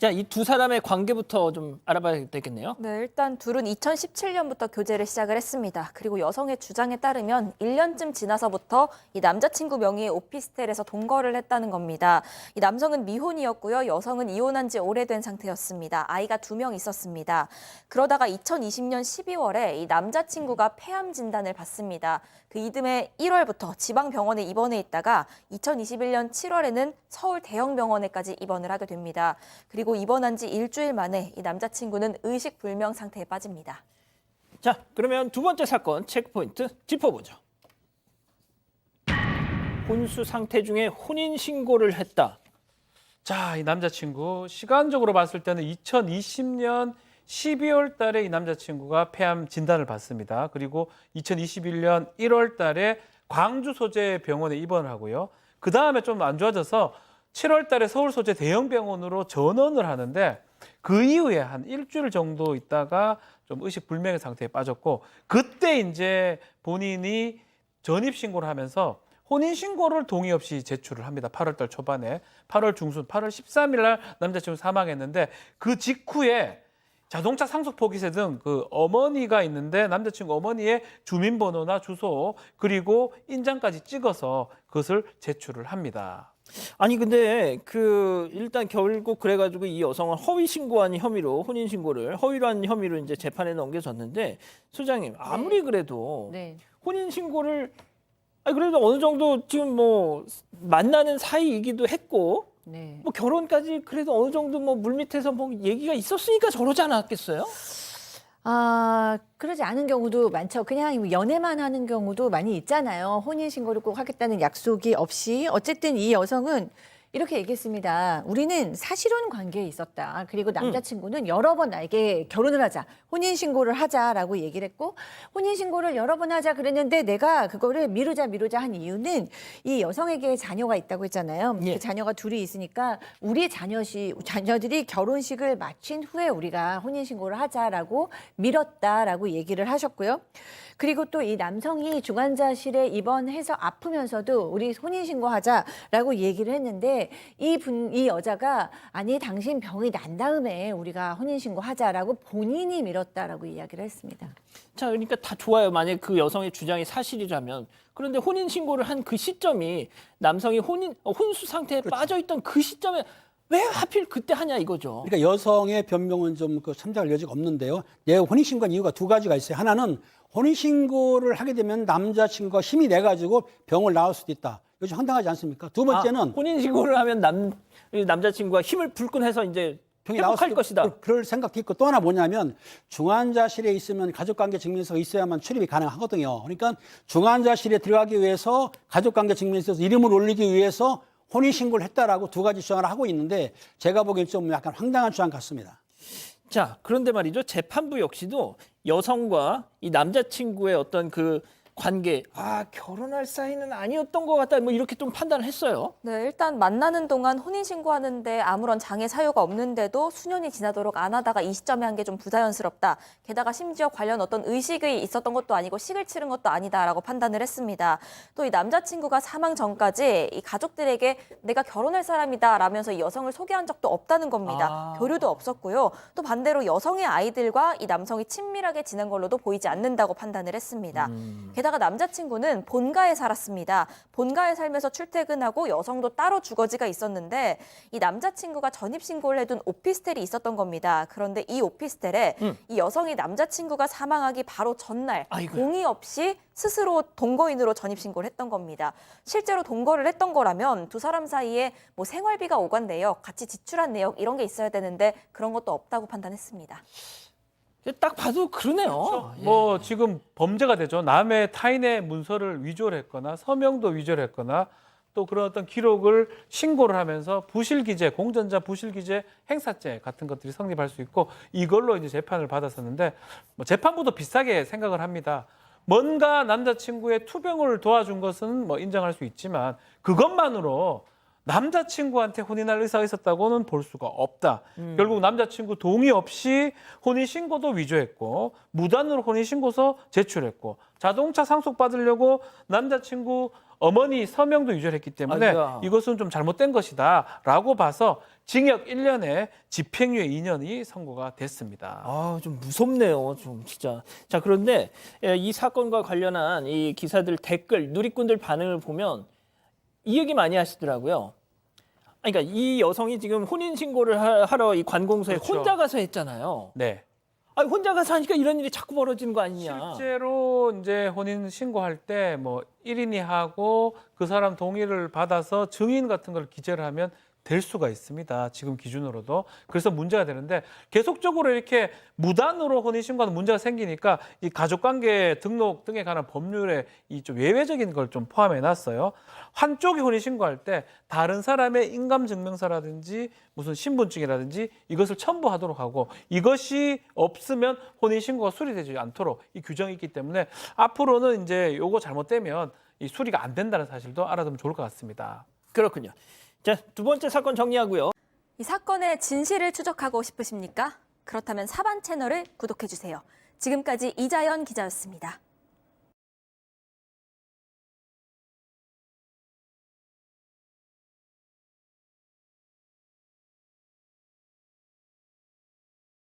자, 이 두 사람의 관계부터 좀 알아봐야 되겠네요. 네, 일단 둘은 2017년부터 교제를 시작을 했습니다. 그리고 여성의 주장에 따르면 1년쯤 지나서부터 이 남자친구 명의의 오피스텔에서 동거를 했다는 겁니다. 이 남성은 미혼이었고요. 여성은 이혼한 지 오래된 상태였습니다. 아이가 2명 있었습니다. 그러다가 2020년 12월에 이 남자친구가 폐암 진단을 받습니다. 그 이듬해 1월부터 지방병원에 입원해 있다가 2021년 7월에는 서울 대형병원에까지 입원을 하게 됩니다. 그리고 입원한 지 일주일 만에 이 남자친구는 의식불명 상태에 빠집니다. 자, 그러면 두 번째 사건 체크포인트 짚어보죠. 혼수 상태 중에 혼인신고를 했다. 자, 이 남자친구 시간적으로 봤을 때는 2020년 12월 달에 이 남자친구가 폐암 진단을 받습니다. 그리고 2021년 1월 달에 광주 소재 병원에 입원을 하고요. 그 다음에 좀 안 좋아져서 7월 달에 서울 소재 대형 병원으로 전원을 하는데 그 이후에 한 일주일 정도 있다가 좀 의식불명의 상태에 빠졌고 그때 이제 본인이 전입신고를 하면서 혼인신고를 동의 없이 제출을 합니다. 8월 달 초반에 8월 중순 8월 13일 날 남자친구 사망했는데 그 직후에 자동차 상속 포기세 등 그 어머니가 있는데 남자친구 어머니의 주민번호나 주소 그리고 인장까지 찍어서 그것을 제출을 합니다. 아니 근데 그 일단 결국 그래가지고 이 여성은 허위 신고한 혐의로 혼인 신고를 허위로 한 혐의로 이제 재판에 넘겨졌는데 소장님 아무리 그래도 네. 혼인 신고를 아니 그래도 어느 정도 지금 뭐 만나는 사이이기도 했고 네. 뭐 결혼까지 그래도 어느 정도 뭐 물밑에서 뭐 얘기가 있었으니까 저러지 않았겠어요? 아, 그러지 않은 경우도 많죠. 그냥 연애만 하는 경우도 많이 있잖아요. 혼인신고를 꼭 하겠다는 약속이 없이. 어쨌든 이 여성은 이렇게 얘기했습니다. 우리는 사실혼 관계에 있었다. 그리고 남자친구는 여러 번 나에게 결혼을 하자, 혼인신고를 하자라고 얘기를 했고 혼인신고를 여러 번 하자 그랬는데 내가 그거를 미루자 한 이유는 이 여성에게 자녀가 있다고 했잖아요. 예. 그 자녀가 둘이 있으니까 우리 자녀들이 결혼식을 마친 후에 우리가 혼인신고를 하자라고 미뤘다라고 얘기를 하셨고요. 그리고 또 이 남성이 중환자실에 입원해서 아프면서도 우리 혼인신고하자라고 얘기를 했는데 이 여자가 아니 당신 병이 난 다음에 우리가 혼인신고하자라고 본인이 미뤘다라고 이야기를 했습니다. 자, 그러니까 다 좋아요. 만약 그 여성의 주장이 사실이라면. 그런데 혼인 신고를 한 그 시점이 남성이 혼수 상태에 빠져 있던 그 시점에 왜 하필 그때 하냐 이거죠. 그러니까 여성의 변명은 좀 그 참작할 여지가 없는데요. 내가 혼인신고한 이유가 두 가지가 있어요. 하나는 혼인신고를 하게 되면 남자친구가 힘이 내가지고 병을 낳을 수도 있다. 이거 좀 황당하지 않습니까? 두 번째는 혼인 신고를 하면 남자친구가 힘을 불끈해서 이제 병이 나올 회복할 수도 것이다. 그럴 생각도 있고 또 하나 뭐냐면 중환자실에 있으면 가족관계 증명서가 있어야만 출입이 가능하거든요. 그러니까 중환자실에 들어가기 위해서 가족관계 증명서에서 이름을 올리기 위해서 혼인신고를 했다라고 두 가지 주장을 하고 있는데 제가 보기엔 좀 약간 황당한 주장 같습니다. 자, 그런데 말이죠. 재판부 역시도 여성과 이 남자친구의 어떤 그 관계, 결혼할 사이는 아니었던 것 같다. 뭐 이렇게 좀 판단을 했어요. 네, 일단 만나는 동안 혼인신고하는데 아무런 장애 사유가 없는데도 수년이 지나도록 안 하다가 이 시점에 한 게 좀 부자연스럽다. 게다가 심지어 관련 어떤 의식이 있었던 것도 아니고 식을 치른 것도 아니다라고 판단을 했습니다. 또 이 남자친구가 사망 전까지 이 가족들에게 내가 결혼할 사람이다 라면서 이 여성을 소개한 적도 없다는 겁니다. 교류도 없었고요. 또 반대로 여성의 아이들과 이 남성이 친밀하게 지낸 걸로도 보이지 않는다고 판단을 했습니다. 게다가 남자친구는 본가에 살았습니다. 본가에 살면서 출퇴근하고 여성도 따로 주거지가 있었는데 이 남자친구가 전입신고를 해둔 오피스텔이 있었던 겁니다. 그런데 이 오피스텔에 이 여성이 남자친구가 사망하기 바로 전날 아이고야. 동의 없이 스스로 동거인으로 전입신고를 했던 겁니다. 실제로 동거를 했던 거라면 두 사람 사이에 뭐 생활비가 오간 내역, 같이 지출한 내역 이런 게 있어야 되는데 그런 것도 없다고 판단했습니다. 딱 봐도 그러네요. 예. 뭐 지금 범죄가 되죠. 남의 타인의 문서를 위조를 했거나 서명도 위조를 했거나 또 그런 어떤 기록을 신고를 하면서 부실기재, 공전자 부실기재 행사죄 같은 것들이 성립할 수 있고 이걸로 이제 재판을 받았었는데 뭐 재판부도 비슷하게 생각을 합니다. 뭔가 남자친구의 투병을 도와준 것은 뭐 인정할 수 있지만 그것만으로 남자친구한테 혼인할 의사가 있었다고는 볼 수가 없다. 결국 남자친구 동의 없이 혼인신고도 위조했고 무단으로 혼인신고서 제출했고 자동차 상속받으려고 남자친구 어머니 서명도 유절했기 때문에 아이고야. 이것은 좀 잘못된 것이다라고 봐서 징역 1년에 집행유예 2년이 선고가 됐습니다. 아, 좀 무섭네요. 좀 진짜. 자, 그런데 이 사건과 관련한 이 기사들 댓글, 누리꾼들 반응을 보면 이 얘기 많이 하시더라고요. 아니, 그러니까 이 여성이 지금 혼인 신고를 하러 이 관공서에 그렇죠. 혼자 가서 했잖아요. 네. 아니, 혼자 가서 하니까 이런 일이 자꾸 벌어지는 거 아니냐. 실제로 이제 혼인 신고할 때 뭐 1인이 하고 그 사람 동의를 받아서 증인 같은 걸 기재를 하면 될 수가 있습니다. 지금 기준으로도. 그래서 문제가 되는데 계속적으로 이렇게 무단으로 혼인신고하는 문제가 생기니까 이 가족관계 등록 등에 관한 법률에 이 좀 예외적인 걸 좀 포함해 놨어요. 한쪽이 혼인신고할 때 다른 사람의 인감증명서라든지 무슨 신분증이라든지 이것을 첨부하도록 하고 이것이 없으면 혼인신고가 수리되지 않도록 이 규정이 있기 때문에 앞으로는 이제 요거 잘못되면 이 수리가 안 된다는 사실도 알아두면 좋을 것 같습니다. 그렇군요. 자, 두 번째 사건 정리하고요. 이 사건의 진실을 추적하고 싶으십니까? 그렇다면 사반 채널을 구독해 주세요. 지금까지 이자연 기자였습니다.